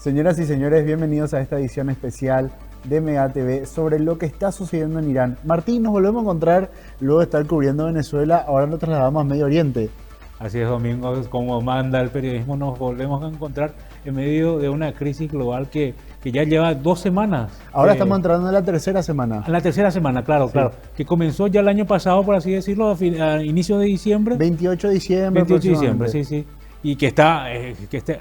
Señoras y señores, bienvenidos a esta edición especial de Mega TV sobre lo que está sucediendo en Irán. Martín, nos volvemos a encontrar luego de estar cubriendo Venezuela, ahora nos trasladamos a Medio Oriente. Así es, Domingo, como manda el periodismo, nos volvemos a encontrar en medio de una crisis global que ya lleva 2 semanas. Ahora estamos entrando en la tercera semana. A la tercera semana, claro, Sí. claro. Que comenzó ya el año pasado, por así decirlo, a inicio de diciembre. 28 de diciembre 28 de diciembre, aproximadamente. sí, sí. Y que está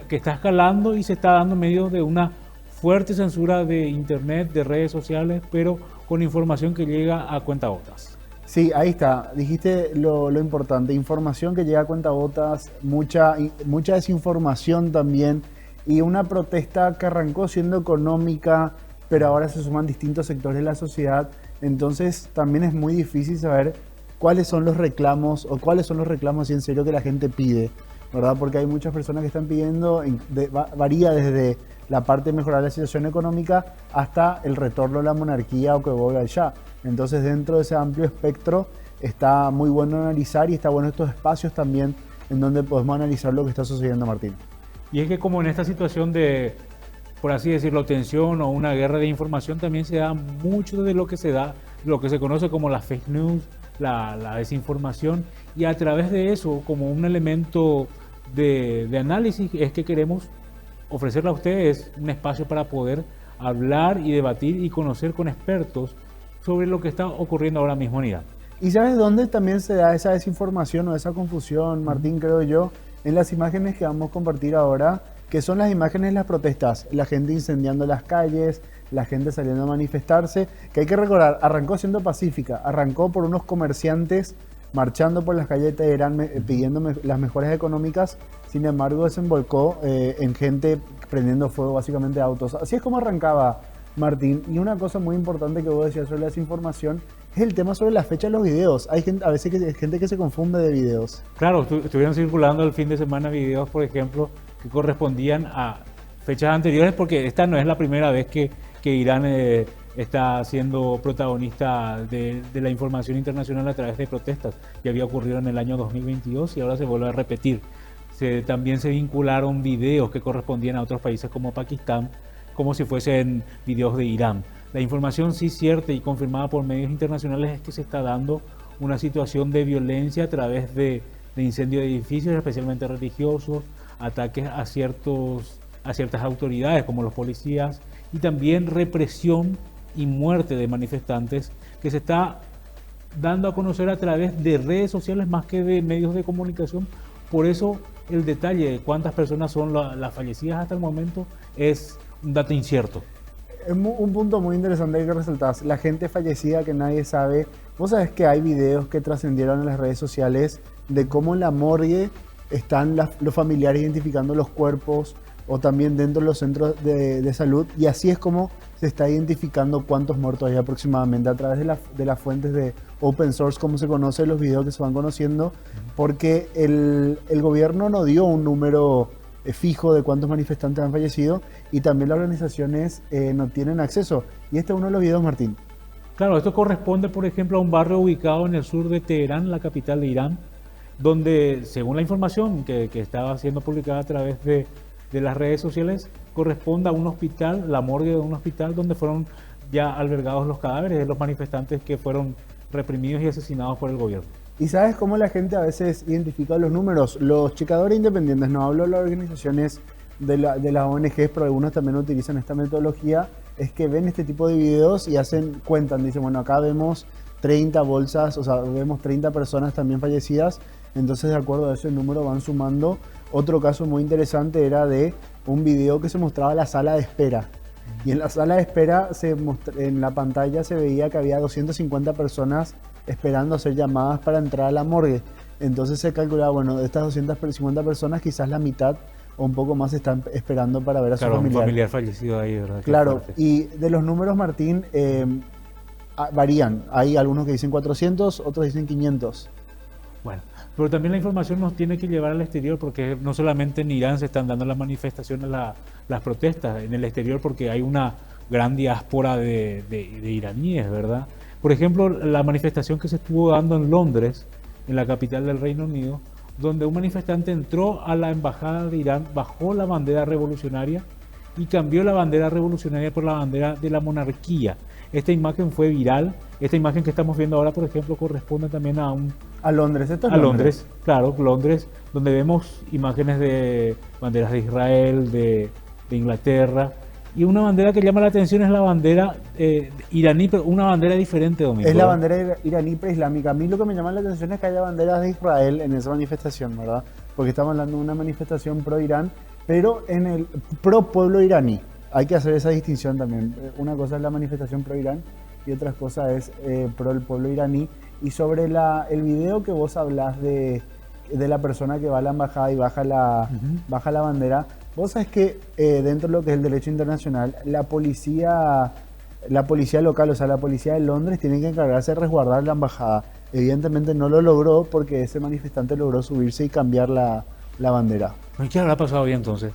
escalando y se está dando en medio de una fuerte censura de internet, de redes sociales, pero con información que llega a cuentagotas. Sí, ahí está. Dijiste lo importante. Información que llega a cuentagotas, mucha desinformación también y una protesta que arrancó siendo económica, pero ahora se suman distintos sectores de la sociedad. Entonces también es muy difícil saber cuáles son los reclamos o cuáles son los reclamos y en serio que la gente pide, ¿verdad? Porque hay muchas personas que están pidiendo, varía desde la parte de mejorar la situación económica hasta el retorno a la monarquía o que vuelva al Shah. Entonces dentro de ese amplio espectro está muy bueno analizar y está bueno estos espacios también en donde podemos analizar lo que está sucediendo, Martín. Y es que como en esta situación de, por así decirlo, tensión o una guerra de información, también se da mucho de lo que se da, lo que se conoce como la fake news, la desinformación, y a través de eso, como un elemento de análisis, es que queremos ofrecerle a ustedes un espacio para poder hablar y debatir y conocer con expertos sobre lo que está ocurriendo ahora mismo en Irán. ¿Y sabes dónde también se da esa desinformación o esa confusión, Martín, creo yo? En las imágenes que vamos a compartir ahora, que son las imágenes de las protestas, la gente incendiando las calles, la gente saliendo a manifestarse, que hay que recordar, arrancó siendo pacífica, arrancó por unos comerciantes marchando por las calles de Teherán pidiendo las mejoras económicas, sin embargo desembolcó en gente prendiendo fuego básicamente autos. Así es como arrancaba, Martín. Y una cosa muy importante que vos decías sobre la desinformación es el tema sobre la fecha de los videos. Hay gente, a veces gente que se confunde de videos. Claro, estuvieron circulando el fin de semana videos, por ejemplo, que correspondían a fechas anteriores, porque esta no es la primera vez que Irán está siendo protagonista de la información internacional a través de protestas. Ya había ocurrido en el año 2022 y ahora se vuelve a repetir. También se vincularon videos que correspondían a otros países como Pakistán, como si fuesen videos de Irán. La información sí cierta y confirmada por medios internacionales es que se está dando una situación de violencia a través de incendio de edificios, especialmente religiosos, ataques a ciertas autoridades como los policías, y también represión y muerte de manifestantes que se está dando a conocer a través de redes sociales más que de medios de comunicación. Por eso el detalle de cuántas personas son las fallecidas hasta el momento es un dato incierto. Es un punto muy interesante que resaltás, la gente fallecida que nadie sabe. Vos sabés que hay videos que trascendieron en las redes sociales de cómo en la morgue están los familiares identificando los cuerpos o también dentro de los centros de salud, y así es como se está identificando cuántos muertos hay aproximadamente a través de las fuentes de open source, como se conoce, los videos que se van conociendo, porque el gobierno no dio un número fijo de cuántos manifestantes han fallecido y también las organizaciones no tienen acceso. Y este es uno de los videos, Martín. Claro, esto corresponde, por ejemplo, a un barrio ubicado en el sur de Teherán, la capital de Irán, donde, según la información que estaba siendo publicada a través de las redes sociales, corresponde a un hospital, la morgue de un hospital donde fueron ya albergados los cadáveres de los manifestantes que fueron reprimidos y asesinados por el gobierno. ¿Y sabes cómo la gente a veces identifica los números? Los checadores independientes, no hablo de las organizaciones de las ONGs, pero algunos también utilizan esta metodología, es que ven este tipo de videos y cuentan, dicen, bueno, acá vemos 30 bolsas, o sea, vemos 30 personas también fallecidas, entonces de acuerdo a ese número van sumando. Otro caso muy interesante era de un video que se mostraba la sala de espera. Y en la sala de espera, en la pantalla se veía que había 250 personas esperando hacer llamadas para entrar a la morgue. Entonces se calculaba, bueno, de estas 250 personas, quizás la mitad o un poco más están esperando para ver a su familiar. Un familiar fallecido ahí, ¿verdad? Claro, y de los números, Martín, varían. Hay algunos que dicen 400, otros dicen 500. Bueno, pero también la información nos tiene que llevar al exterior, porque no solamente en Irán se están dando las manifestaciones, las protestas en el exterior, porque hay una gran diáspora de iraníes, ¿verdad? Por ejemplo, la manifestación que se estuvo dando en Londres, en la capital del Reino Unido, donde un manifestante entró a la embajada de Irán, bajó la bandera revolucionaria y cambió la bandera revolucionaria por la bandera de la monarquía. Esta imagen fue viral. Esta imagen que estamos viendo ahora, por ejemplo, corresponde también A Londres, esto es a Londres, claro, Londres, donde vemos imágenes de banderas de Israel, de Inglaterra, y una bandera que llama la atención es la bandera iraní, pero una bandera diferente, Domingo. Es la bandera iraní preislámica. A mí lo que me llama la atención es que haya banderas de Israel en esa manifestación, ¿verdad? Porque estamos hablando de una manifestación pro Irán, pero en el pro pueblo iraní. Hay que hacer esa distinción también. Una cosa es la manifestación pro Irán y otra cosa es pro el pueblo iraní. Y sobre el video que vos hablás de la persona que va a la embajada y baja la bandera, vos sabés que dentro de lo que es el derecho internacional, la policía local, o sea, la policía de Londres, tiene que encargarse de resguardar la embajada. Evidentemente no lo logró porque ese manifestante logró subirse y cambiar la bandera. ¿Y qué habrá pasado ahí entonces?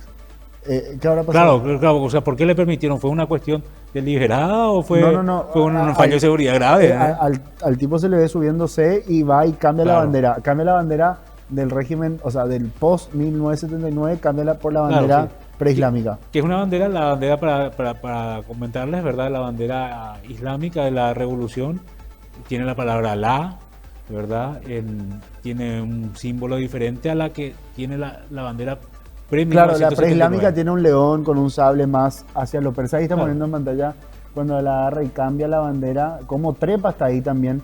¿Qué habrá pasado? Claro, o sea, ¿por qué le permitieron? ¿Fue una cuestión deliberada o fue, No. fue un fallo de seguridad grave? Al tipo se le ve subiéndose y va y cambia Claro. la bandera. Cambia la bandera del régimen, o sea, del post-1979, cámbiala por la bandera Claro, sí. preislámica. Que es una bandera, la bandera para comentarles, ¿verdad? La bandera islámica de la revolución tiene la palabra Alá, ¿verdad? Tiene un símbolo diferente a la que tiene la bandera Claro, la 1979. preislámica tiene un león con un sable más hacia lo persa. Ahí está Claro. poniendo en pantalla cuando la agarra y cambia la bandera, como trepa hasta ahí también.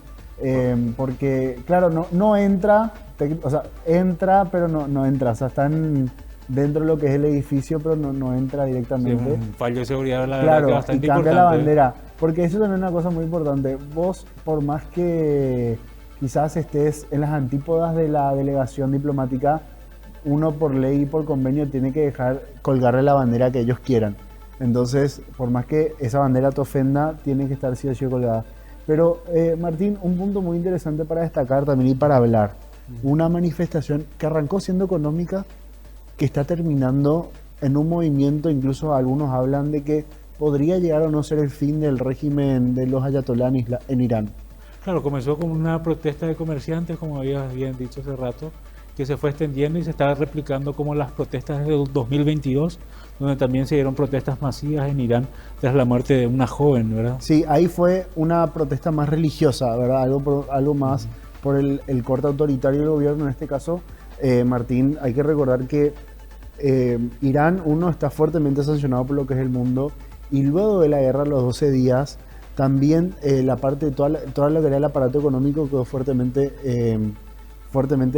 Porque, claro, no entra, o sea, entra, pero no entra. O sea, están dentro de lo que es el edificio, pero no entra Sí, directamente. un fallo de seguridad, la verdad, Claro, que y bastante cambia importante. la bandera. Porque eso también es una cosa muy importante. Vos, por más que quizás estés en las antípodas de la delegación diplomática, uno por ley y por convenio tiene que dejar colgarle la bandera que ellos quieran. Entonces, por más que esa bandera te ofenda, tiene que estar sí o sí colgada. Pero, Martín, un punto muy interesante para destacar también y para hablar. Una manifestación que arrancó siendo económica, que está terminando en un movimiento, incluso algunos hablan de que podría llegar o no ser el fin del régimen de los ayatolás en Irán. Claro, comenzó con una protesta de comerciantes, como habías bien dicho hace rato, que se fue extendiendo y se está replicando como las protestas de 2022, donde también se dieron protestas masivas en Irán tras la muerte de una joven, ¿verdad? Sí, ahí fue una protesta más religiosa, ¿verdad? Algo más por el corte autoritario del gobierno. En este caso, Martín, hay que recordar que Irán, uno, está fuertemente sancionado por lo que es el mundo, y luego de la guerra, los 12 días, también la parte de toda lo que era el aparato económico quedó fuertemente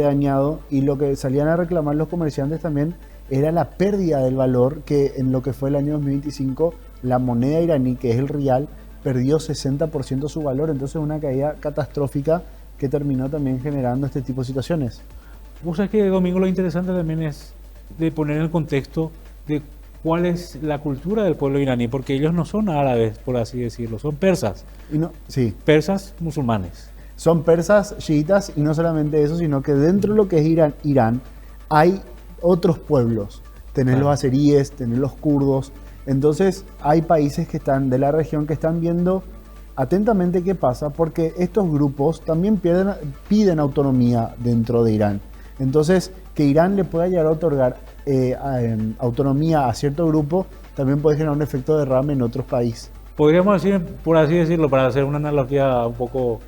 dañado, y lo que salían a reclamar los comerciantes también era la pérdida del valor, que en lo que fue el año 2025 la moneda iraní, que es el rial, perdió 60% su valor. Entonces una caída catastrófica que terminó también generando este tipo de situaciones. Vos sabés que, Domingo, lo interesante también es de poner en el contexto de cuál es la cultura del pueblo iraní, porque ellos no son árabes, por así decirlo, son persas, Y no, sí, persas musulmanes. son persas chiitas, y no solamente eso, sino que dentro de lo que es Irán hay otros pueblos. Tenés Claro. los azeríes, tenés los kurdos. Entonces hay países que están de la región que estestán viendo atentamente qué pasa, porque estos grupos también piden autonomía dentro de Irán. Entonces, que Irán le pueda llegar a otorgar autonomía a cierto grupo también puede generar un efecto derrame en otros países. Podríamos decir, por así decirlo, para hacer una analogía un poco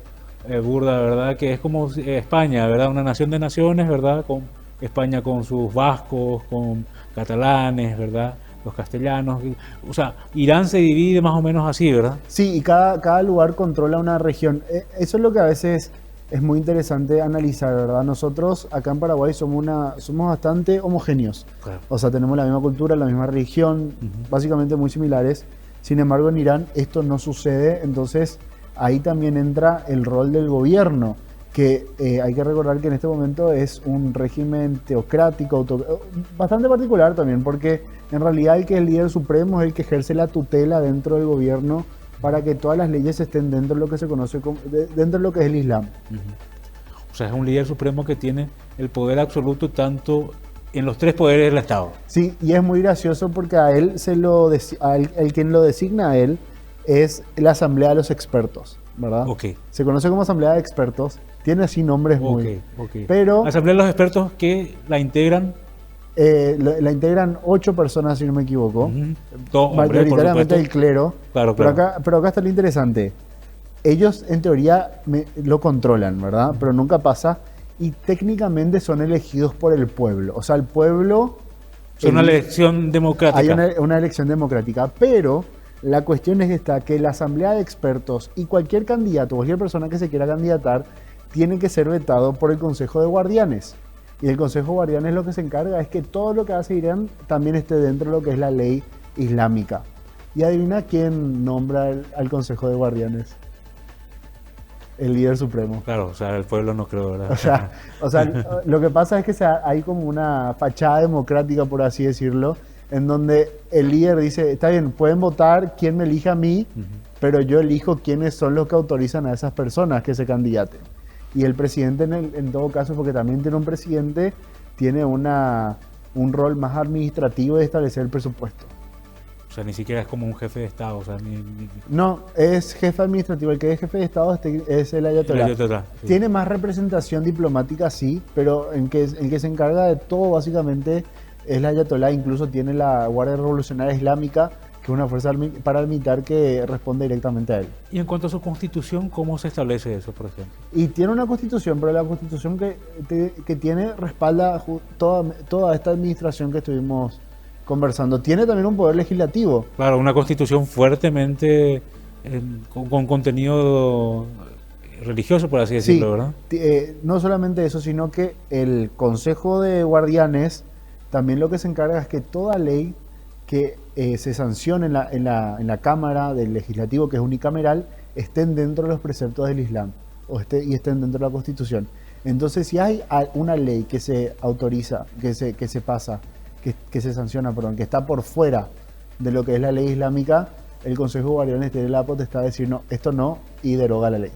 burda, ¿verdad? Que es como España, ¿verdad? Una nación de naciones, ¿verdad? Con España con sus vascos, con catalanes, ¿verdad? Los castellanos. O sea, Irán se divide más o menos así, ¿verdad? Sí, y cada lugar controla una región. Eso es lo que a veces es muy interesante analizar, ¿verdad? Nosotros acá en Paraguay somos bastante homogéneos. Claro. O sea, tenemos la misma cultura, la misma religión, básicamente muy similares. Sin embargo, en Irán esto no sucede, entonces ahí también entra el rol del gobierno, que hay que recordar que en este momento es un régimen teocrático, bastante particular también, porque en realidad el que es el líder supremo es el que ejerce la tutela dentro del gobierno para que todas las leyes estén dentro de lo que se conoce como, dentro de lo que es el Islam. O sea, es un líder supremo que tiene el poder absoluto tanto en los tres poderes del Estado. Sí, y es muy gracioso porque a él el quien lo designa a él es la Asamblea de los Expertos, ¿verdad? Ok. Se conoce como Asamblea de Expertos, tiene así nombres muy... Ok. Pero Asamblea de los expertos que la integran La integran 8 personas, si no me equivoco. Todos hombres, por Mayoritariamente supuesto. el clero. Claro, Pero claro. acá está lo interesante. Ellos, en teoría, lo controlan, ¿verdad? Pero nunca pasa. Y técnicamente son elegidos por el pueblo. O sea, el pueblo... Es una elige- elección democrática. Hay una elección democrática, pero la cuestión es esta, que la asamblea de expertos y cualquier candidato, cualquier persona que se quiera candidatar, tiene que ser vetado por el Consejo de Guardianes. Y el Consejo de Guardianes lo que se encarga es que todo lo que hace Irán también esté dentro de lo que es la ley islámica. Y adivina quién nombra al Consejo de Guardianes. El líder supremo. Claro, o sea, el pueblo no creo, ¿verdad? O sea, lo que pasa es que hay como una fachada democrática, por así decirlo, en donde el líder dice, está bien, pueden votar quién me elija a mí, pero yo elijo quiénes son los que autorizan a esas personas que se candidaten. Y el presidente, en todo caso, porque también tiene un presidente, tiene un rol más administrativo de establecer el presupuesto. O sea, ni siquiera es como un jefe de Estado, o sea, No, es jefe administrativo. El que es jefe de Estado es el ayatolá. el ayatolá, sí. Tiene más representación diplomática, sí, pero el que se encarga de todo básicamente es el ayatolá. Incluso tiene la Guardia Revolucionaria Islámica, que es una fuerza paramilitar que responde directamente a él. Y en cuanto a su constitución, ¿cómo se establece eso, por ejemplo? Y tiene una constitución, pero la constitución que tiene respalda toda esta administración que estuvimos conversando. Tiene también un poder legislativo. Claro, una constitución fuertemente con contenido religioso, por así decirlo, Sí, ¿verdad? no solamente eso, sino que el Consejo de Guardianes también lo que se encarga es que toda ley que se sancione en la Cámara del Legislativo, que es unicameral, estén dentro de los preceptos del Islam y estén dentro de la Constitución. Entonces, si hay una ley que se autoriza, que se pasa, que se sanciona, perdón, que está por fuera de lo que es la ley islámica, el Consejo de Guardianes tiene la potestad de decir no, esto no, y deroga la ley.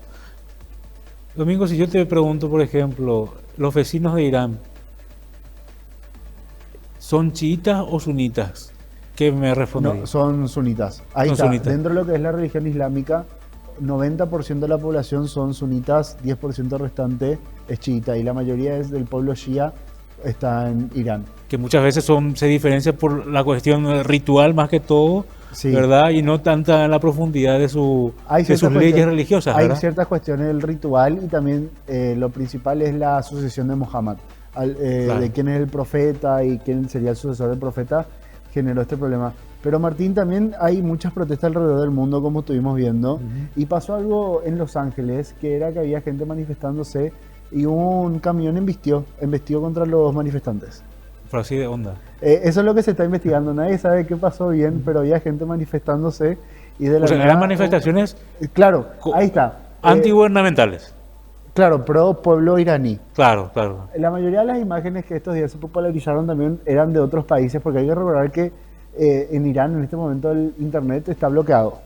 Domingo, si yo te pregunto, por ejemplo, los vecinos de Irán, ¿son chiitas o sunitas? ¿Qué me respondería? No, son sunitas. Ahí Son está. sunitas. Dentro de lo que es la religión islámica, 90% de la población son sunitas, 10% restante es chiita, y la mayoría del pueblo shia está en Irán. Que muchas veces se diferencia por la cuestión ritual más que todo, Sí. ¿verdad? Y no tanta en la profundidad de sus Ciertas leyes cuestiones- religiosas, Hay ¿verdad? ciertas cuestiones del ritual, y también lo principal es la sucesión de Muhammad, Claro. de quién es el profeta y quién sería el sucesor del profeta, generó este problema. Pero Martín, también hay muchas protestas alrededor del mundo, como estuvimos viendo, y pasó algo en Los Ángeles, que era que había gente manifestándose y un camión embestió contra los manifestantes. Por así de onda. Eso es lo que se está investigando. Nadie sabe qué pasó bien, pero había gente manifestándose y de la O sea, nada- eran manifestaciones Claro, ahí está. antigubernamentales. Claro, pro pueblo iraní. Claro, claro. La mayoría de las imágenes que estos días se popularizaron también eran de otros países, porque hay que recordar que en Irán en este momento el internet está bloqueado.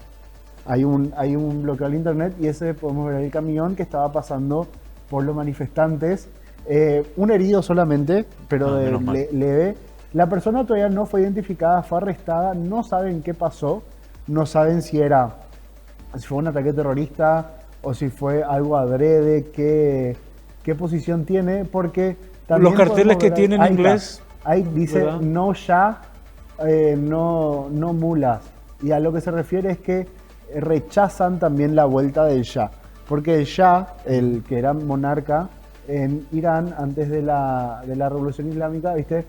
Hay un bloqueo al internet, y ese podemos ver el camión que estaba pasando por los manifestantes. Un herido solamente, pero menos mal. leve. La persona todavía no fue identificada, fue arrestada, no saben qué pasó, no saben si fue un ataque terrorista o si fue algo adrede, qué posición tiene, porque también Los carteles podemos que ver tienen ahí en está. inglés, Ahí dice ¿verdad? no Shah, no mulas. Y a lo que se refiere es que rechazan también la vuelta del Shah, porque el Shah, el que era monarca en Irán antes de la Revolución Islámica, ¿viste?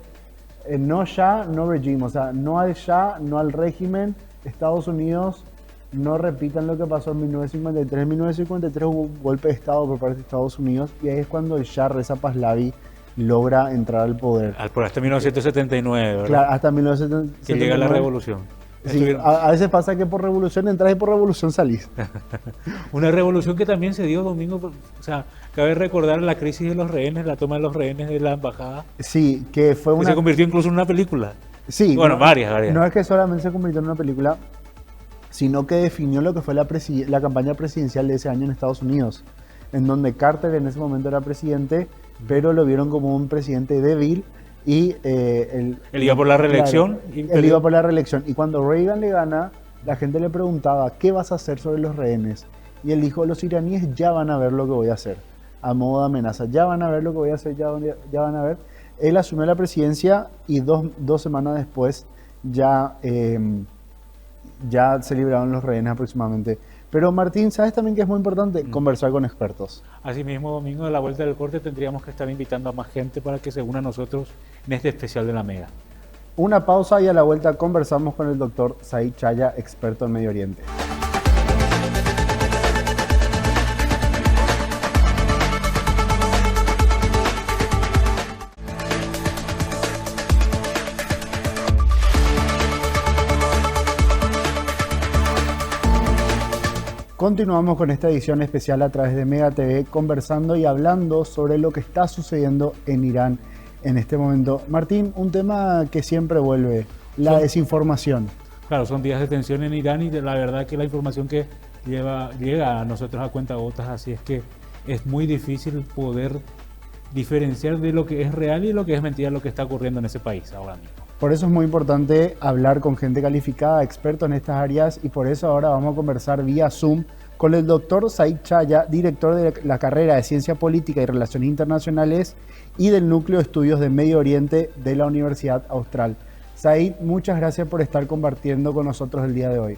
No Shah, no regime, o sea, no al Shah, no al régimen. Estados Unidos no repitan lo que pasó en 1953. En 1953 hubo un golpe de Estado por parte de Estados Unidos, y ahí es cuando el Shah Reza Pahlavi logra entrar al poder. por hasta 1979, ¿verdad? Claro, hasta 1979. Que llega la revolución. Sí, Estuvieron- a veces pasa que por revolución entras y por revolución salís. Una revolución que también se dio, Domingo, o sea, cabe recordar la crisis de los rehenes, la toma de los rehenes de la embajada, Sí, que fue que una... se convirtió incluso en una película. Sí, Bueno, varias. No es que solamente se convirtió en una película, sino que definió lo que fue la campaña presidencial de ese año en Estados Unidos, en donde Carter en ese momento era presidente, pero lo vieron como un presidente débil, y Él iba por la reelección. Claro, y él perdió. iba por la reelección. Y cuando Reagan le gana, la gente le preguntaba, ¿qué vas a hacer sobre los rehenes? Y él dijo, los iraníes ya van a ver lo que voy a hacer, a modo de amenaza. Ya van a ver lo que voy a hacer, ya van a ver. Él asumió la presidencia y dos semanas después ya, ya se liberaron los rehenes aproximadamente. Pero Martín, ¿sabes también que es muy importante conversar con expertos? Asimismo, domingo, de la vuelta del corte, tendríamos que estar invitando a más gente para que se una a nosotros en este especial de la Mega. Una pausa y a la vuelta conversamos con el doctor Said Chaya, experto en Medio Oriente. Continuamos con esta edición especial a través de Mega TV, conversando y hablando sobre lo que está sucediendo en Irán en este momento. Martín, un tema que siempre vuelve, la desinformación. Claro, son días de tensión en Irán y la verdad que la información que llega a nosotros a cuentagotas, así es que es muy difícil poder diferenciar de lo que es real y lo que es mentira, lo que está ocurriendo en ese país ahora mismo. Por eso es muy importante hablar con gente calificada, expertos en estas áreas, y por eso ahora vamos a conversar vía Zoom con el doctor Said Chaya, director de la carrera de Ciencia Política y Relaciones Internacionales y del Núcleo de Estudios de Medio Oriente de la Universidad Austral. Said, muchas gracias por estar compartiendo con nosotros el día de hoy.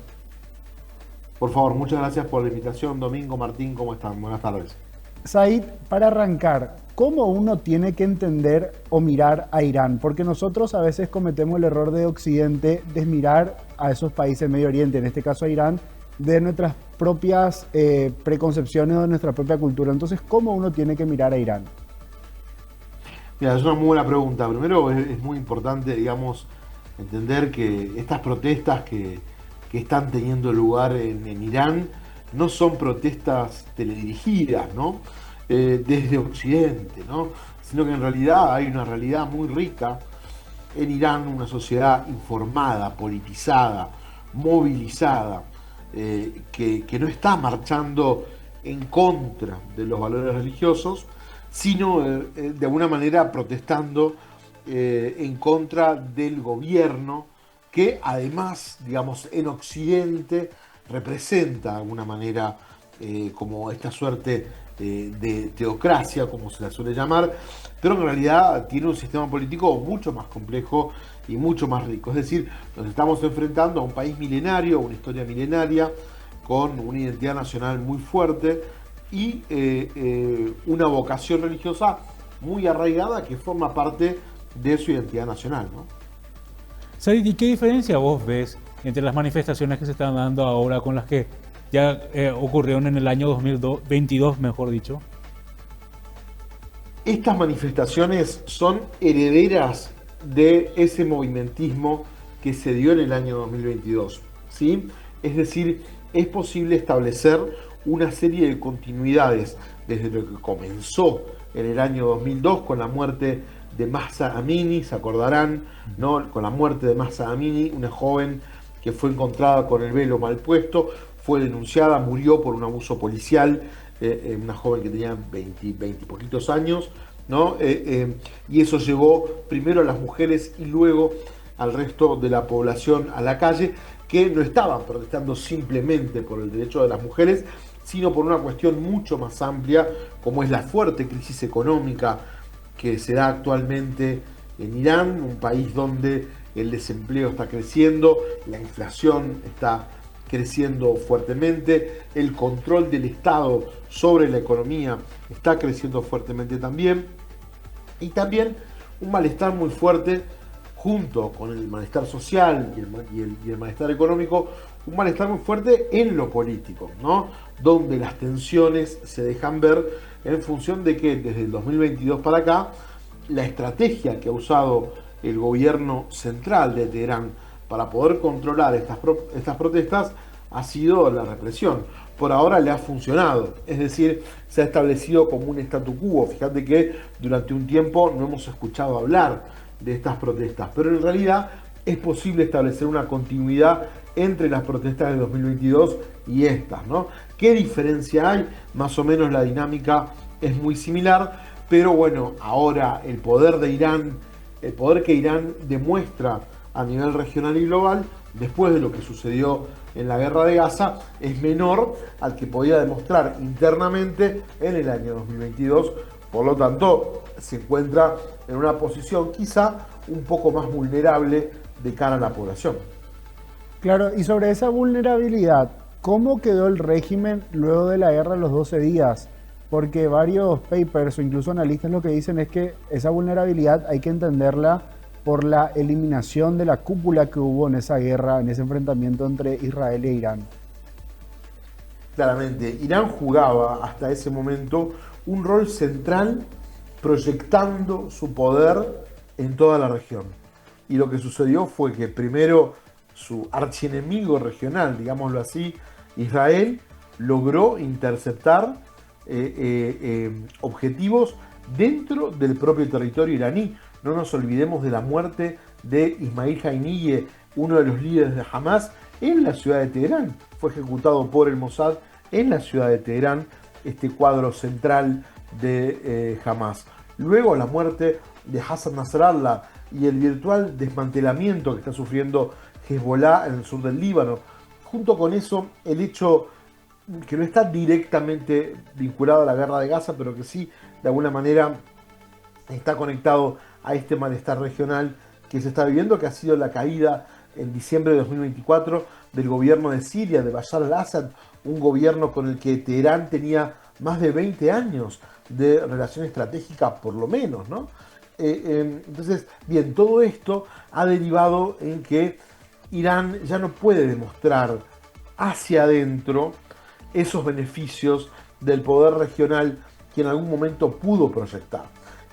Por favor, muchas gracias por la invitación. Domingo, Martín, ¿cómo están? Buenas tardes. Said, para arrancar, ¿cómo uno tiene que entender o mirar a Irán? Porque nosotros a veces cometemos el error de Occidente de mirar a esos países del Medio Oriente, en este caso a Irán, de nuestras propias preconcepciones o de nuestra propia cultura. Entonces, ¿cómo uno tiene que mirar a Irán? Mira, es una muy buena pregunta. Primero, es muy importante, digamos, entender que estas protestas que están teniendo lugar en Irán no son protestas teledirigidas, ¿no? Desde Occidente, ¿no? Sino que en realidad hay una realidad muy rica en Irán, una sociedad informada, politizada, movilizada, que no está marchando en contra de los valores religiosos, sino de alguna manera protestando en contra del gobierno que además, digamos, en Occidente representa de alguna manera como esta suerte de teocracia, como se la suele llamar, pero en realidad tiene un sistema político mucho más complejo y mucho más rico. Es decir, nos estamos enfrentando a un país milenario, una historia milenaria, con una identidad nacional muy fuerte y una vocación religiosa muy arraigada que forma parte de su identidad nacional, ¿no? Said, ¿y qué diferencia vos ves entre las manifestaciones que se están dando ahora con las que ya ocurrieron en el año 2022, mejor dicho? Estas manifestaciones son herederas de ese movimentismo que se dio en el año 2022, ¿sí? Es decir, es posible establecer una serie de continuidades desde lo que comenzó en el año 2002 con la muerte de Mahsa Amini, se acordarán, ¿no? Con la muerte de Mahsa Amini, una joven que fue encontrada con el velo mal puesto, fue denunciada, murió por un abuso policial, una joven que tenía 20 poquitos años, ¿no? Y eso llevó primero a las mujeres y luego al resto de la población a la calle, que no estaban protestando simplemente por el derecho de las mujeres, sino por una cuestión mucho más amplia, como es la fuerte crisis económica que se da actualmente en Irán, un país donde el desempleo está creciendo, la inflación está creciendo fuertemente, el control del Estado sobre la economía está creciendo fuertemente también, y también un malestar muy fuerte junto con el malestar social y el malestar económico, un malestar muy fuerte en lo político, ¿no? Donde las tensiones se dejan ver en función de que desde el 2022 para acá, la estrategia que ha usado el gobierno central de Teherán para poder controlar estas protestas ha sido la represión. Por ahora le ha funcionado, es decir, se ha establecido como un statu quo. Fíjate que durante un tiempo no hemos escuchado hablar de estas protestas, pero en realidad es posible establecer una continuidad entre las protestas de 2022 y estas, ¿no? ¿Qué diferencia hay? Más o menos la dinámica es muy similar, pero bueno, ahora el poder de Irán, el poder que Irán demuestra a nivel regional y global, después de lo que sucedió en la guerra de Gaza, es menor al que podía demostrar internamente en el año 2022 Por lo tanto, se encuentra en una posición quizá un poco más vulnerable de cara a la población. Claro, y sobre esa vulnerabilidad, ¿cómo quedó el régimen luego de la guerra de los 12 días? Porque varios papers o incluso analistas lo que dicen es que esa vulnerabilidad hay que entenderla por la eliminación de la cúpula que hubo en esa guerra, en ese enfrentamiento entre Israel e Irán. Claramente, Irán jugaba hasta ese momento un rol central proyectando su poder en toda la región. Y lo que sucedió fue que primero su archienemigo regional, digámoslo así, Israel, logró interceptar objetivos dentro del propio territorio iraní. No nos olvidemos de la muerte de Ismail Haniyeh, uno de los líderes de Hamas, en la ciudad de Teherán. Fue ejecutado por el Mossad en la ciudad de Teherán, este cuadro central de Hamas. Luego la muerte de Hassan Nasrallah y el virtual desmantelamiento que está sufriendo Hezbollah en el sur del Líbano. Junto con eso, el hecho que no está directamente vinculado a la guerra de Gaza, pero que sí, de alguna manera, está conectado a este malestar regional que se está viviendo, que ha sido la caída en diciembre de 2024 del gobierno de Siria, de Bashar al-Assad, un gobierno con el que Teherán tenía más de 20 años de relación estratégica, por lo menos, ¿no? Entonces, bien, todo esto ha derivado en que Irán ya no puede demostrar hacia adentro esos beneficios del poder regional que en algún momento pudo proyectar.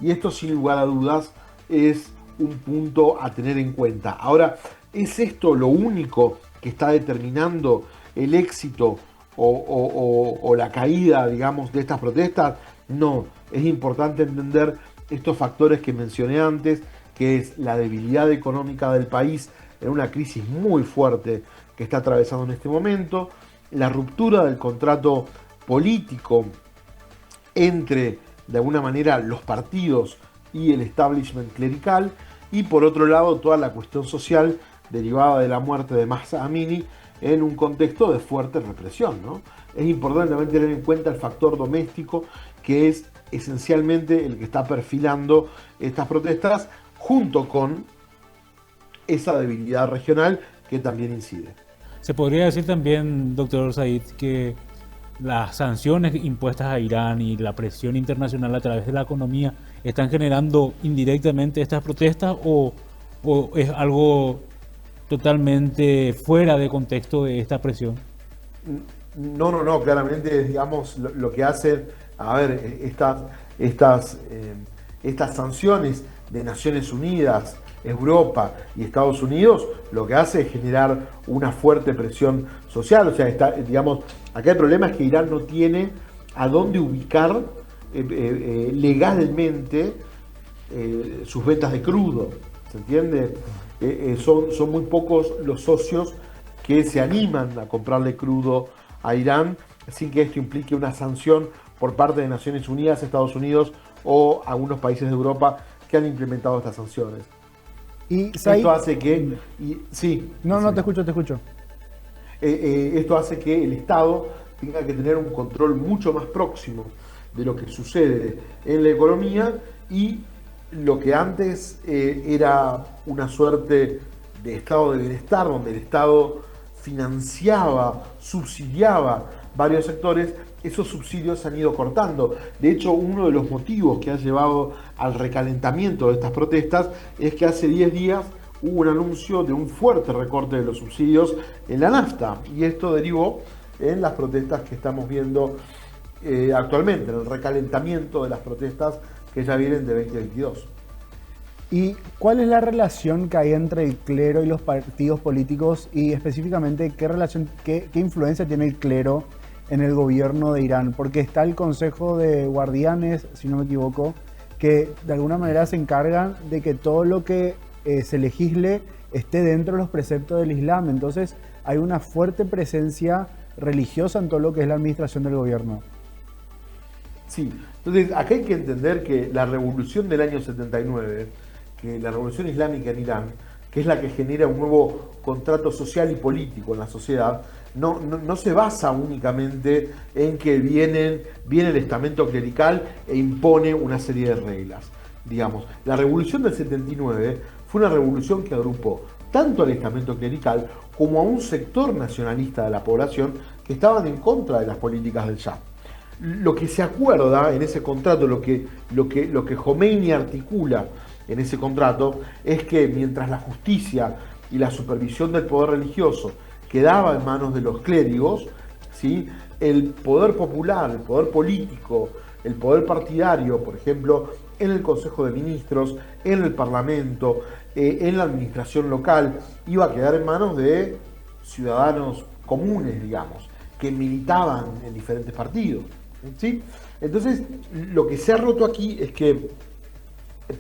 Y esto, sin lugar a dudas, es un punto a tener en cuenta. Ahora, ¿es esto lo único que está determinando el éxito o la caída, digamos, de estas protestas? No, es importante entender estos factores que mencioné antes, que es la debilidad económica del país en una crisis muy fuerte que está atravesando en este momento, la ruptura del contrato político entre, de alguna manera, los partidos y el establishment clerical, y por otro lado toda la cuestión social derivada de la muerte de Mahsa Amini en un contexto de fuerte represión, ¿no? Es importante también tener en cuenta el factor doméstico, que es esencialmente el que está perfilando estas protestas, junto con esa debilidad regional que también incide. Se podría decir también, doctor Said, que las sanciones impuestas a Irán y la presión internacional a través de la economía están generando indirectamente estas protestas, o es algo totalmente fuera de contexto de esta presión. No, claramente, digamos, lo que hacen, a ver, estas sanciones de Naciones Unidas, Europa y Estados Unidos, lo que hace es generar una fuerte presión social. O sea, digamos, acá el problema es que Irán no tiene a dónde ubicar legalmente sus ventas de crudo, ¿se entiende? Son muy pocos los socios que se animan a comprarle crudo a Irán sin que esto implique una sanción por parte de Naciones Unidas, Estados Unidos o algunos países de Europa que han implementado estas sanciones. Y Said, esto hace que... sí. No, te escucho. Esto hace que el Estado tenga que tener un control mucho más próximo de lo que sucede en la economía, y lo que antes era una suerte de estado de bienestar, donde el Estado financiaba, subsidiaba varios sectores, esos subsidios se han ido cortando. De hecho, uno de los motivos que ha llevado al recalentamiento de estas protestas es que hace 10 días hubo un anuncio de un fuerte recorte de los subsidios en la nafta, y esto derivó en las protestas que estamos viendo actualmente, en el recalentamiento de las protestas que ya vienen de 2022. ¿Y cuál es la relación que hay entre el clero y los partidos políticos, y específicamente qué influencia tiene el clero en el gobierno de Irán? Porque está el Consejo de Guardianes, si no me equivoco, que de alguna manera se encargan de que todo lo que se legisle esté dentro de los preceptos del Islam. Entonces hay una fuerte presencia religiosa en todo lo que es la administración del gobierno. Sí, entonces acá hay que entender que la revolución del año 79, que la revolución islámica en Irán, que es la que genera un nuevo contrato social y político en la sociedad, no se basa únicamente en que viene el estamento clerical e impone una serie de reglas. Digamos, la revolución del 79 fue una revolución que agrupó tanto al estamento clerical como a un sector nacionalista de la población que estaban en contra de las políticas del Shah. Lo que se acuerda en ese contrato, lo que Khomeini articula en ese contrato, es que mientras la justicia y la supervisión del poder religioso quedaba en manos de los clérigos, ¿sí?, el poder popular, el poder político, el poder partidario, por ejemplo, en el Consejo de Ministros, en el Parlamento, en la administración local, iba a quedar en manos de ciudadanos comunes, digamos, que militaban en diferentes partidos, ¿sí? Entonces, lo que se ha roto aquí es que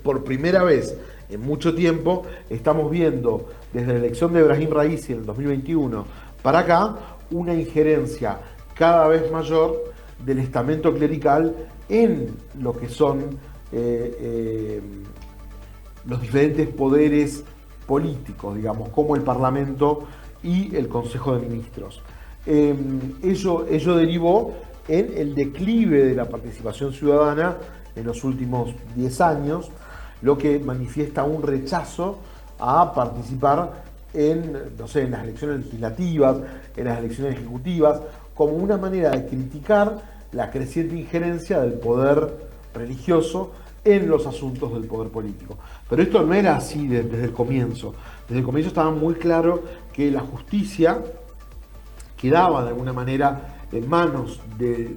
por primera vez en mucho tiempo estamos viendo desde la elección de Ebrahim Raisi en el 2021 para acá una injerencia cada vez mayor del estamento clerical en lo que son los diferentes poderes políticos, digamos, como el Parlamento y el Consejo de Ministros. Ello derivó en el declive de la participación ciudadana en los últimos 10 años, lo que manifiesta un rechazo a participar en, no sé, en las elecciones legislativas, en las elecciones ejecutivas, como una manera de criticar la creciente injerencia del poder religioso en los asuntos del poder político. Pero esto no era así desde el comienzo. Desde el comienzo estaba muy claro que la justicia quedaba de alguna manera en manos del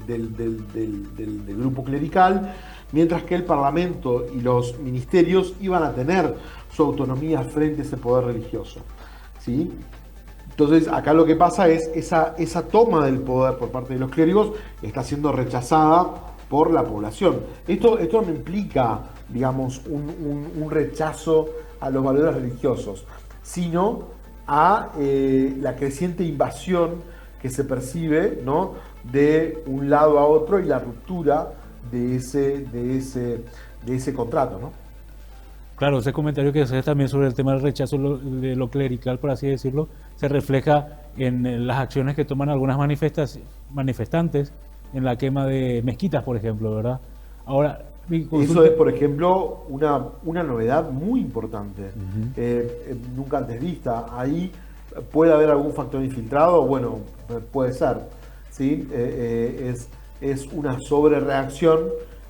grupo clerical, mientras que el Parlamento y los ministerios iban a tener su autonomía frente a ese poder religioso, ¿sí? Entonces acá lo que pasa es esa toma del poder por parte de los clérigos está siendo rechazada por la población. Esto no implica, digamos, un rechazo a los valores religiosos, sino a la creciente invasión que se percibe, ¿no?, de un lado a otro y la ruptura de ese contrato, ¿no? Claro, ese comentario que haces también sobre el tema del rechazo de lo clerical, por así decirlo, se refleja en las acciones que toman algunas manifestantes en la quema de mezquitas, por ejemplo, ¿verdad? Ahora, eso es, por ejemplo, una novedad muy importante, nunca antes vista. Ahí puede haber algún factor infiltrado, bueno, puede ser, ¿sí? Es una sobrereacción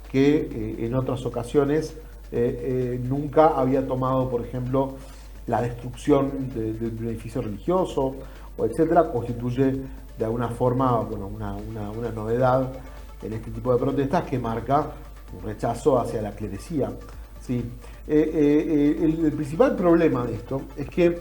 que en otras ocasiones nunca había tomado, por ejemplo, la destrucción de un edificio religioso, o etcétera, constituye de alguna forma, bueno, una novedad en este tipo de protestas que marca un rechazo hacia la clerecía, ¿sí? El principal problema de esto es que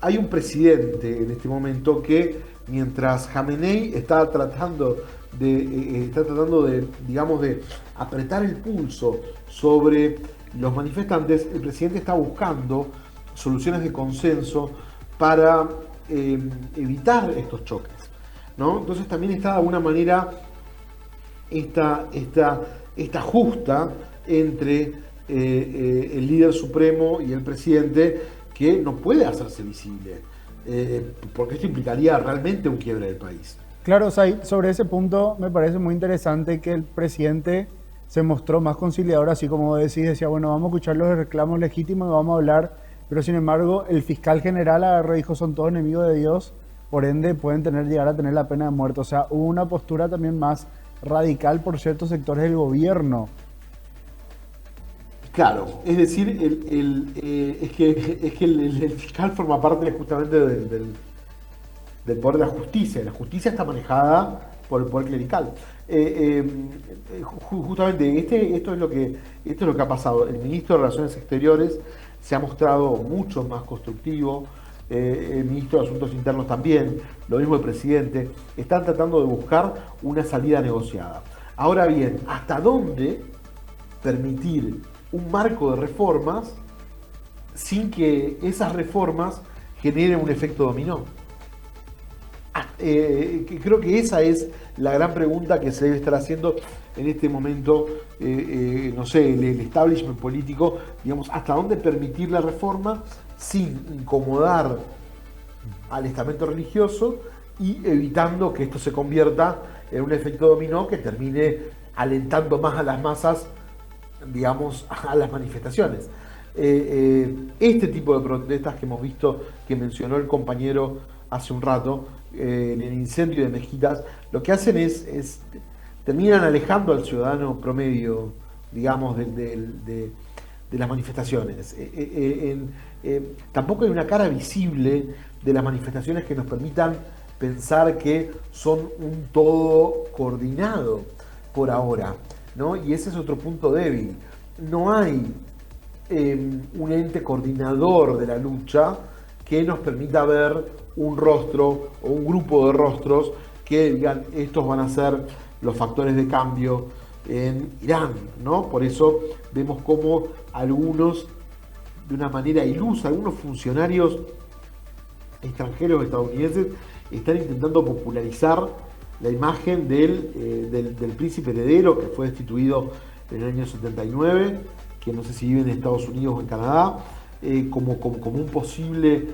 hay un presidente en este momento que, mientras Khamenei está tratando de, digamos, de apretar el pulso sobre los manifestantes, el presidente está buscando soluciones de consenso para evitar estos choques, ¿no? Entonces también está de alguna manera esta justa entre el líder supremo y el presidente, que no puede hacerse visible, porque esto implicaría realmente un quiebre del país. Claro, Said, sobre ese punto me parece muy interesante que el presidente se mostró más conciliador, así como decís, decía, bueno, vamos a escuchar los reclamos legítimos y vamos a hablar, pero sin embargo el fiscal general agarró y dijo, son todos enemigos de Dios, por ende pueden llegar a tener la pena de muerte. O sea, hubo una postura también más radical por ciertos sectores del gobierno. Claro, es decir, es que el fiscal forma parte justamente del poder de la justicia. La justicia está manejada por el poder clerical. Justamente esto es lo que ha pasado. El ministro de Relaciones Exteriores se ha mostrado mucho más constructivo, el ministro de Asuntos Internos también, lo mismo el presidente. Están tratando de buscar una salida negociada. Ahora bien, ¿hasta dónde permitir un marco de reformas sin que esas reformas generen un efecto dominó? Creo que esa es la gran pregunta que se debe estar haciendo en este momento, no sé, el establishment político, digamos, hasta dónde permitir la reforma sin incomodar al estamento religioso y evitando que esto se convierta en un efecto dominó que termine alentando más a las masas, digamos, a las manifestaciones. Este tipo de protestas que hemos visto, que mencionó el compañero hace un rato, en el incendio de mezquitas, lo que hacen es terminan alejando al ciudadano promedio, digamos, de las manifestaciones. Tampoco hay una cara visible de las manifestaciones que nos permitan pensar que son un todo coordinado por ahora, ¿no? Y ese es otro punto débil. No hay un ente coordinador de la lucha que nos permita ver un rostro o un grupo de rostros que digan estos van a ser los factores de cambio en Irán, ¿no? Por eso vemos como algunos, de una manera ilusa, algunos funcionarios extranjeros estadounidenses están intentando popularizar la imagen del príncipe heredero que fue destituido en el año 79, que no sé si vive en Estados Unidos o en Canadá, como un posible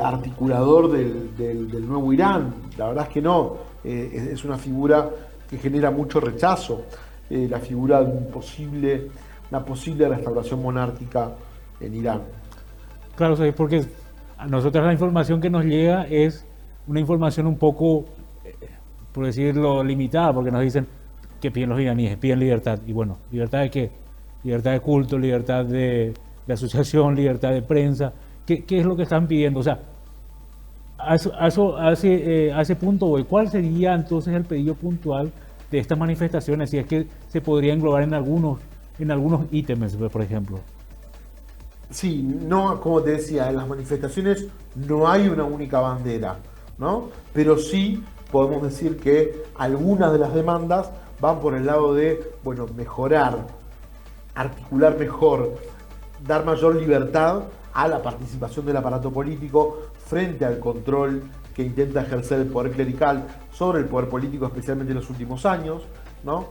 articulador del nuevo Irán. La verdad es que no, es una figura que genera mucho rechazo, la figura de una posible restauración monárquica en Irán. Claro, ¿sabes? Porque a nosotros la información que nos llega es una información un poco, por decirlo, limitada, porque nos dicen que piden los iraníes, piden libertad. Y bueno, ¿libertad de qué? Libertad de culto, libertad de asociación, libertad de prensa. ¿Qué es lo que están pidiendo? O sea, a ese punto voy. ¿Cuál sería entonces el pedido puntual de estas manifestaciones? Si es que se podría englobar en algunos ítems, por ejemplo. Sí, no, como te decía, en las manifestaciones no hay una única bandera, ¿no? Pero sí podemos decir que algunas de las demandas van por el lado de, bueno, mejorar, articular mejor, dar mayor libertad a la participación del aparato político frente al control que intenta ejercer el poder clerical sobre el poder político, especialmente en los últimos años, ¿no?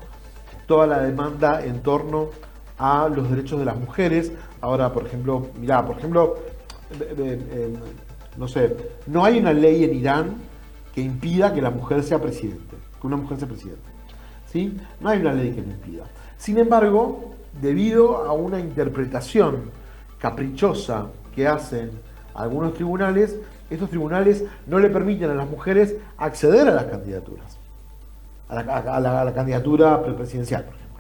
Toda la demanda en torno a los derechos de las mujeres. Ahora, por ejemplo, no sé, no hay una ley en Irán que impida que la mujer sea presidente, que una mujer sea presidente, ¿sí? No hay una ley que lo impida. Sin embargo, debido a una interpretación caprichosa que hacen algunos tribunales, estos tribunales no le permiten a las mujeres acceder a las candidaturas, a la candidatura presidencial, por ejemplo,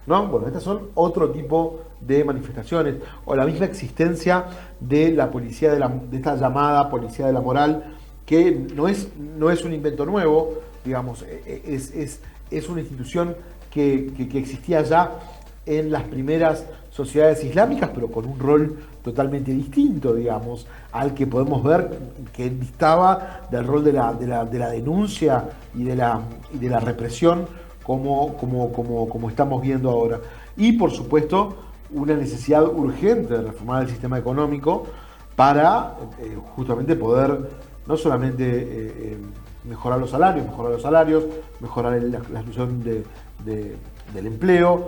¿no? Bueno, estas son otro tipo de manifestaciones, o la misma existencia de la policía de esta llamada policía de la moral, que no es un invento nuevo, digamos, es una institución que existía ya en las primeras sociedades islámicas, pero con un rol totalmente distinto, digamos, al que podemos ver que distaba del rol de la denuncia y de la represión como estamos viendo ahora. Y por supuesto, una necesidad urgente de reformar el sistema económico para justamente poder no solamente mejorar los salarios, mejorar la exclusión del empleo,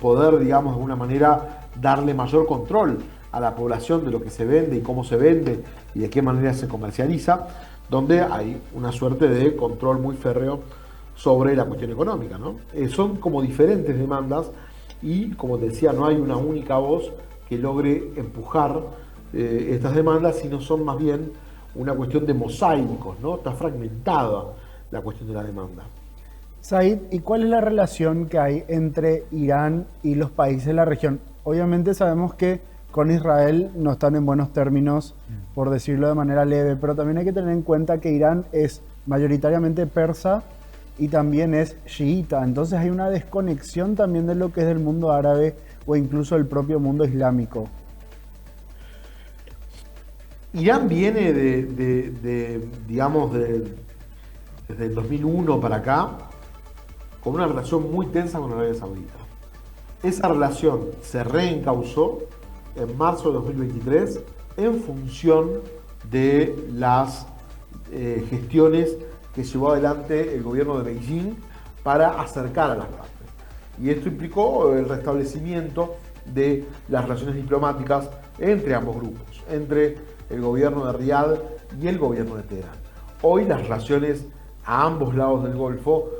poder, digamos, de alguna manera darle mayor control a la población de lo que se vende y cómo se vende y de qué manera se comercializa, donde hay una suerte de control muy férreo sobre la cuestión económica, ¿no? Son como diferentes demandas y, como te decía, no hay una única voz que logre empujar estas demandas, sino son más bien una cuestión de mosaicos, ¿no? Está fragmentada la cuestión de la demanda. Said, ¿y cuál es la relación que hay entre Irán y los países de la región? Obviamente sabemos que con Israel no están en buenos términos, por decirlo de manera leve, pero también hay que tener en cuenta que Irán es mayoritariamente persa y también es chiita, entonces hay una desconexión también de lo que es del mundo árabe o incluso el propio mundo islámico. Irán viene digamos, desde el 2001 para acá, con una relación muy tensa con Arabia Saudita. Esa relación se reencauzó en marzo de 2023 en función de las gestiones que llevó adelante el gobierno de Beijing para acercar a las partes. Y esto implicó el restablecimiento de las relaciones diplomáticas entre ambos grupos, entre el gobierno de Riad y el gobierno de Teherán. hoy las relaciones a ambos lados del Golfo,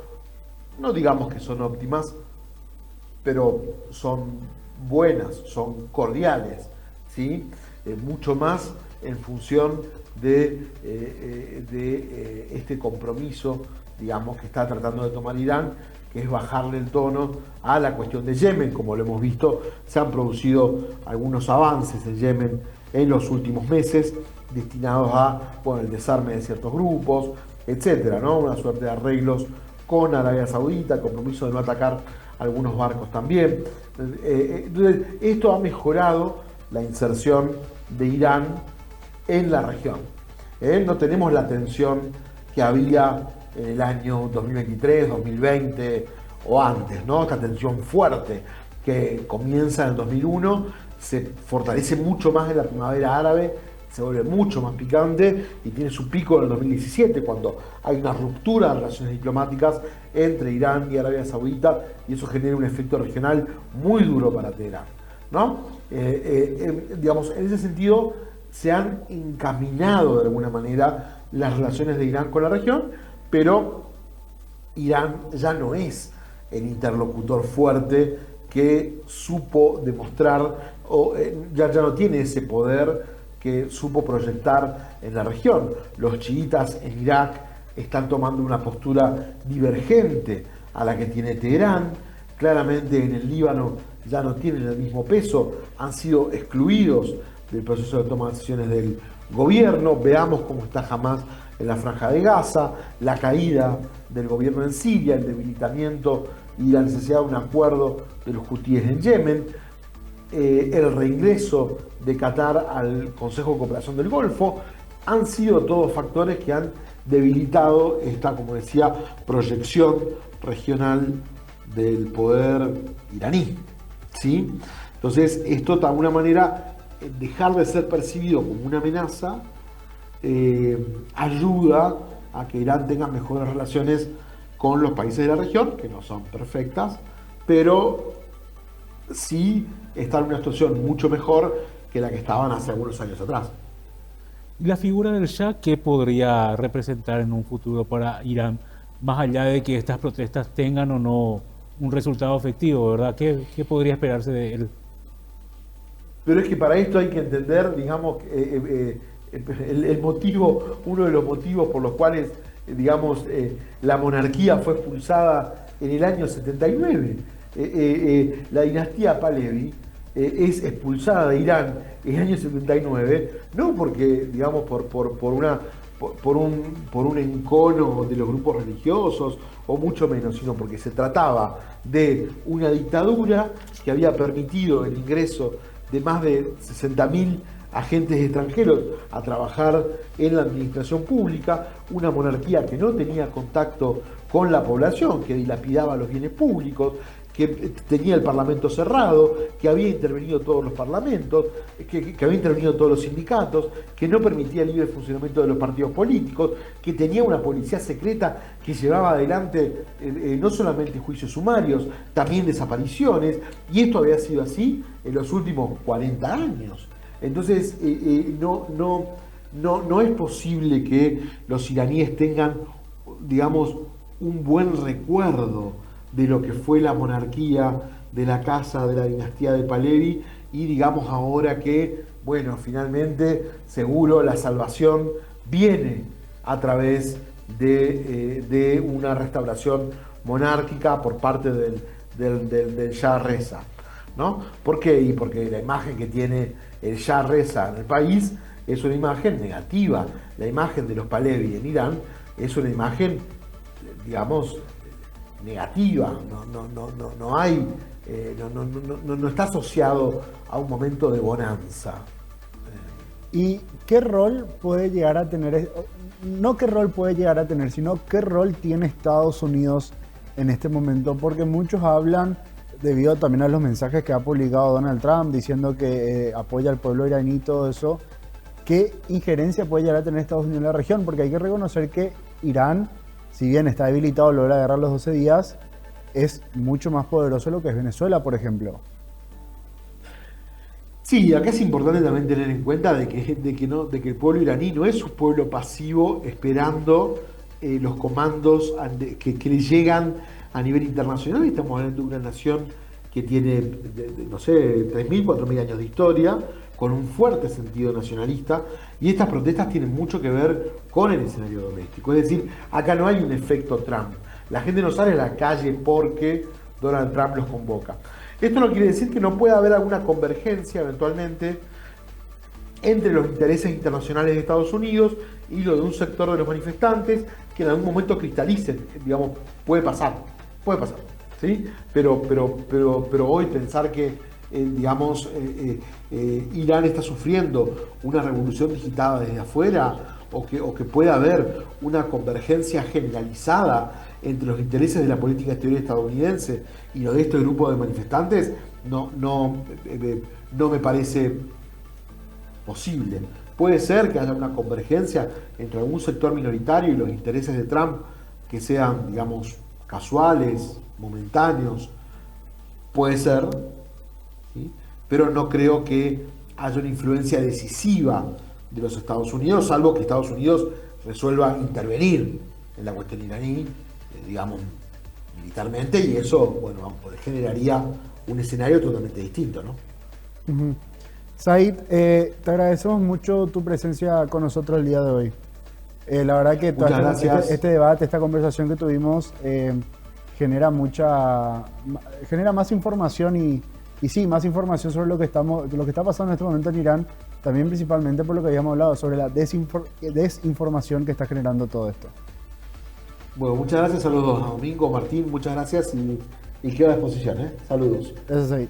no digamos que son óptimas, pero son buenas, son cordiales, ¿sí? Mucho más en función de este compromiso, digamos, que está tratando de tomar Irán, que es bajarle el tono a la cuestión de Yemen. Como lo hemos visto, se han producido algunos avances en Yemen en los últimos meses, destinados a, bueno, el desarme de ciertos grupos, etcétera, ¿no? Una suerte de arreglos con Arabia Saudita, el compromiso de no atacar algunos barcos también. Entonces, esto ha mejorado la inserción de Irán en la región. No tenemos la tensión que había en el año 2023, 2020 o antes, ¿no? Esta tensión fuerte que comienza en el 2001, se fortalece mucho más en la primavera árabe, se vuelve mucho más picante y tiene su pico en el 2017, cuando hay una ruptura de relaciones diplomáticas entre Irán y Arabia Saudita, y eso genera un efecto regional muy duro para Teherán, ¿no? Digamos, en ese sentido se han encaminado de alguna manera las relaciones de Irán con la región, pero Irán ya no es el interlocutor fuerte que supo demostrar, o ya no tiene ese poder que supo proyectar en la región. Los chiitas en Irak están tomando una postura divergente a la que tiene Teherán. Claramente en el Líbano ya no tienen el mismo peso, han sido excluidos del proceso de toma de decisiones del gobierno. Veamos cómo está Hamás en la Franja de Gaza, la caída del gobierno en Siria, el debilitamiento y la necesidad de un acuerdo de los hutíes en Yemen, el reingreso de Qatar al Consejo de Cooperación del Golfo. Han sido todos factores que han debilitado esta, como decía, proyección regional del poder iraní, ¿sí? Entonces, esto de alguna manera, dejar de ser percibido como una amenaza, ayuda a que Irán tenga mejores relaciones con los países de la región, que no son perfectas, pero sí están en una situación mucho mejor que la que estaban hace algunos años atrás. ¿Y la figura del Shah qué podría representar en un futuro para Irán, más allá de que estas protestas tengan o no un resultado efectivo, ¿verdad? ¿Qué podría esperarse de él? Pero es que para esto hay que entender, digamos, el motivo, uno de los motivos por los cuales, digamos, la monarquía fue expulsada en el año 79. La dinastía Pahlavi es expulsada de Irán en el año 79, no porque, digamos, por un encono de los grupos religiosos, o mucho menos, sino porque se trataba de una dictadura que había permitido el ingreso de más de 60.000 agentes extranjeros a trabajar en la administración pública, una monarquía que no tenía contacto con la población, que dilapidaba los bienes públicos, que tenía el parlamento cerrado, que había intervenido todos los parlamentos, que había intervenido todos los sindicatos, que no permitía el libre funcionamiento de los partidos políticos, que tenía una policía secreta que llevaba adelante no solamente juicios sumarios, también desapariciones, y esto había sido así en los últimos 40 años. Entonces, no es posible que los iraníes tengan, digamos, un buen recuerdo de lo que fue la monarquía de la casa de la dinastía de Pahlavi, y digamos ahora que, bueno, finalmente seguro la salvación viene a través de una restauración monárquica por parte del Shah Reza, ¿no? ¿Por qué? Y porque la imagen que tiene el Shah Reza en el país es una imagen negativa. La imagen de los Pahlavi en Irán es una imagen, digamos, negativa, no hay, no está asociado a un momento de bonanza. ¿Y qué rol puede llegar a tener, no qué rol puede llegar a tener, sino qué rol tiene Estados Unidos en este momento? Porque muchos hablan, debido también a los mensajes que ha publicado Donald Trump, diciendo que apoya al pueblo iraní y todo eso, ¿qué injerencia puede llegar a tener Estados Unidos en la región? Porque hay que reconocer que Irán, si bien está debilitado luego de la guerra de los 12 días, es mucho más poderoso de lo que es Venezuela, por ejemplo. Sí, acá es importante también tener en cuenta de que el pueblo iraní no es un pueblo pasivo esperando los comandos que le llegan a nivel internacional. Estamos hablando de una nación que tiene, no sé, 3.000, 4.000 años de historia, con un fuerte sentido nacionalista, y estas protestas tienen mucho que ver con el escenario doméstico. Es decir, acá no hay un efecto Trump. La gente no sale a la calle porque Donald Trump los convoca. Esto no quiere decir que no pueda haber alguna convergencia eventualmente entre los intereses internacionales de Estados Unidos y lo de un sector de los manifestantes que en algún momento cristalicen, digamos, puede pasar, ¿sí? Pero hoy pensar que, digamos, Irán está sufriendo una revolución digital desde afuera o que pueda haber una convergencia generalizada entre los intereses de la política exterior estadounidense y los de este grupo de manifestantes, no me parece posible. Puede ser que haya una convergencia entre algún sector minoritario y los intereses de Trump que sean, digamos, casuales, momentáneos. Puede ser, ¿sí? Pero no creo que haya una influencia decisiva de los Estados Unidos, salvo que Estados Unidos resuelva intervenir en la cuestión iraní, digamos, militarmente, y eso, bueno, generaría un escenario totalmente distinto, ¿no? Uh-huh. Said, te agradecemos mucho tu presencia con nosotros el día de hoy. La verdad que este debate, esta conversación que tuvimos genera más información y sí, más información sobre lo que está pasando en este momento en Irán, también principalmente por lo que habíamos hablado sobre la desinformación que está generando todo esto. Bueno, muchas gracias a los dos, a Domingo, Martín, muchas gracias y quedo a disposición, ¿eh? Saludos. Gracias, Said.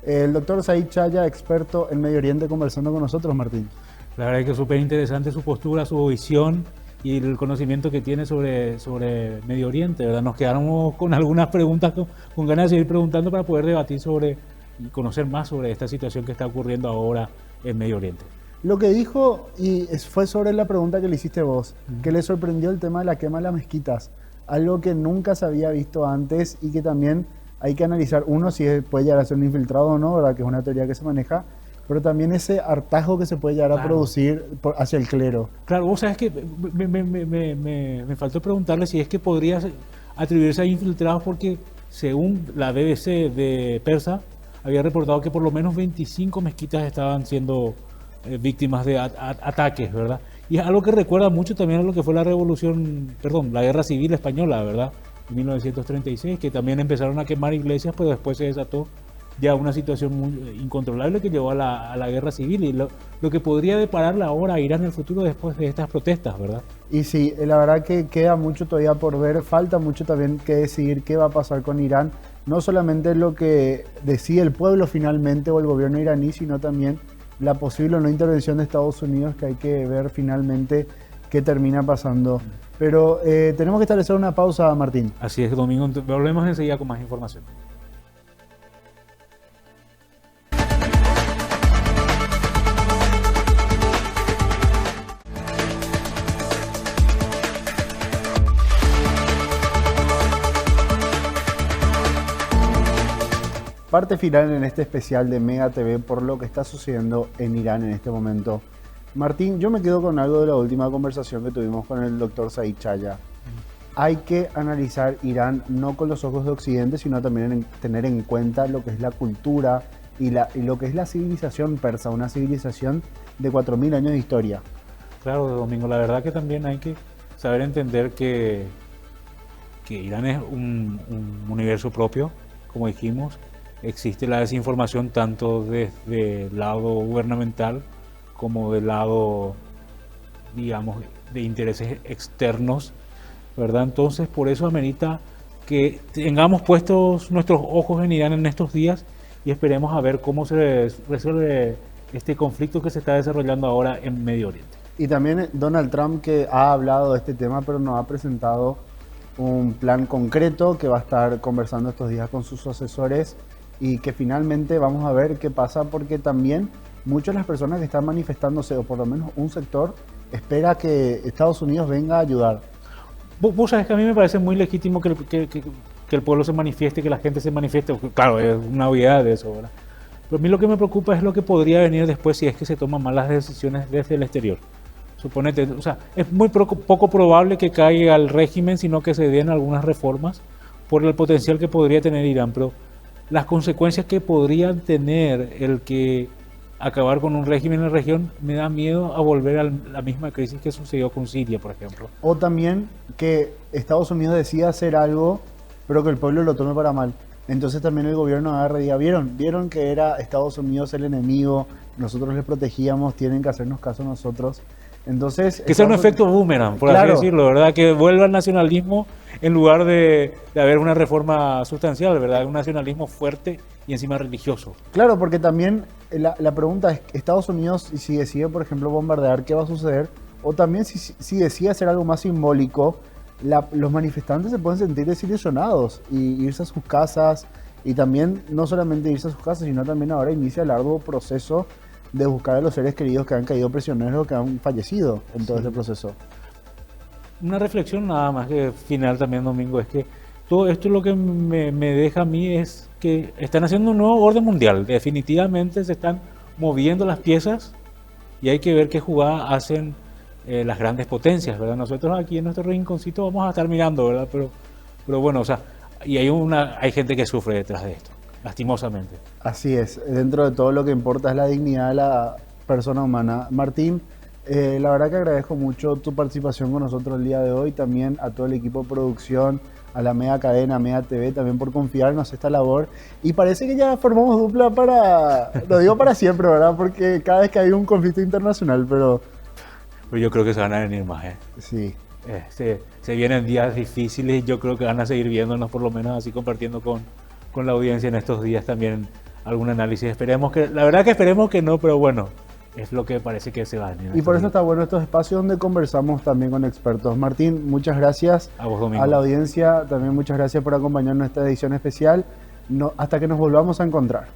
El doctor Said Chaya, experto en Medio Oriente, conversando con nosotros, Martín. La verdad es que es súper interesante su postura, su visión y el conocimiento que tiene sobre Medio Oriente, ¿verdad? Nos quedamos con algunas preguntas, con ganas de seguir preguntando para poder debatir y conocer más sobre esta situación que está ocurriendo ahora en Medio Oriente. Lo que dijo fue sobre la pregunta que le hiciste vos, que le sorprendió el tema de la quema de las mezquitas, algo que nunca se había visto antes y que también hay que analizar, uno, si puede llegar a ser un infiltrado o no, ¿verdad? Que es una teoría que se maneja, pero también ese hartazgo que se puede llegar a producir hacia el clero. Claro, vos sabés que me faltó preguntarle si es que podría atribuirse a infiltrados, porque según la BBC de Persa, había reportado que por lo menos 25 mezquitas estaban siendo víctimas de ataques, ¿verdad? Y es algo que recuerda mucho también a lo que fue la Guerra Civil Española, ¿verdad? En 1936, que también empezaron a quemar iglesias, pero después se desató ya una situación muy incontrolable que llevó a la guerra civil y lo que podría depararla ahora a Irán en el futuro después de estas protestas, ¿verdad? Y sí, la verdad que queda mucho todavía por ver, falta mucho también que decidir qué va a pasar con Irán, no solamente lo que decide el pueblo finalmente o el gobierno iraní, sino también la posible o no intervención de Estados Unidos, que hay que ver finalmente qué termina pasando. Pero tenemos que establecer una pausa, Martín. Así es, Domingo, volvemos enseguida con más información. Parte final en este especial de Mega TV por lo que está sucediendo en Irán en este momento. Martín, yo me quedo con algo de la última conversación que tuvimos con el doctor Said Chaya. Hay que analizar Irán no con los ojos de Occidente, sino también tener en cuenta lo que es la cultura y lo que es la civilización persa, una civilización de 4.000 años de historia. Claro, Domingo, la verdad que también hay que saber entender que Irán es un universo propio, como dijimos. Existe la desinformación tanto desde el lado gubernamental como del lado, digamos, de intereses externos, ¿verdad? Entonces, por eso amerita que tengamos puestos nuestros ojos en Irán en estos días y esperemos a ver cómo se resuelve este conflicto que se está desarrollando ahora en Medio Oriente. Y también Donald Trump, que ha hablado de este tema, pero no ha presentado un plan concreto que va a estar conversando estos días con sus asesores y que finalmente vamos a ver qué pasa, porque también muchas de las personas que están manifestándose, o por lo menos un sector, espera que Estados Unidos venga a ayudar. Vos sabés que a mí me parece muy legítimo que el pueblo se manifieste, que la gente se manifieste, claro, es una obviedad de eso, ¿verdad? Pero a mí lo que me preocupa es lo que podría venir después si es que se toman malas decisiones desde el exterior. Suponete, o sea, es muy poco probable que caiga el régimen, sino que se den algunas reformas por el potencial que podría tener Irán, pero las consecuencias que podrían tener el que acabar con un régimen en la región me da miedo a volver a la misma crisis que sucedió con Siria, por ejemplo. O también que Estados Unidos decida hacer algo, pero que el pueblo lo tome para mal. Entonces también el gobierno agarra y diga, vieron que era Estados Unidos el enemigo, nosotros les protegíamos, tienen que hacernos caso a nosotros. Entonces, que sea un efecto boomerang, por claro, así decirlo, ¿verdad? Que vuelva al nacionalismo en lugar de haber una reforma sustancial, ¿verdad? Un nacionalismo fuerte y encima religioso. Claro, porque también la pregunta es, Estados Unidos, si decide, por ejemplo, bombardear, ¿qué va a suceder? O también si decide hacer algo más simbólico, los manifestantes se pueden sentir desilusionados y irse a sus casas, y también no solamente irse a sus casas, sino también ahora inicia el arduo proceso de buscar a los seres queridos que han caído prisioneros o que han fallecido en todo este proceso. Una reflexión nada más que final también, Domingo, es que todo esto lo que me deja a mí es que están haciendo un nuevo orden mundial. Definitivamente se están moviendo las piezas y hay que ver qué jugada hacen las grandes potencias, ¿verdad? Nosotros aquí en nuestro rinconcito vamos a estar mirando, ¿verdad? Pero bueno, o sea, y hay gente que sufre detrás de esto, lastimosamente. Así es, dentro de todo lo que importa es la dignidad de la persona humana. Martín, la verdad que agradezco mucho tu participación con nosotros el día de hoy, también a todo el equipo de producción, a la Mega Cadena, Mega TV, también por confiarnos esta labor. Y parece que ya formamos dupla lo digo para siempre, ¿verdad? Porque cada vez que hay un conflicto internacional, pero yo creo que se van a venir más, ¿eh? Sí. Se vienen días difíciles y yo creo que van a seguir viéndonos, por lo menos así compartiendo con la audiencia en estos días también algún análisis. La verdad que esperemos que no, pero bueno, es lo que parece que se va a venir. Y por eso está bueno estos espacios donde conversamos también con expertos. Martín, muchas gracias. A vos, Domingo. A la audiencia también muchas gracias por acompañarnos en esta edición especial. Hasta que nos volvamos a encontrar.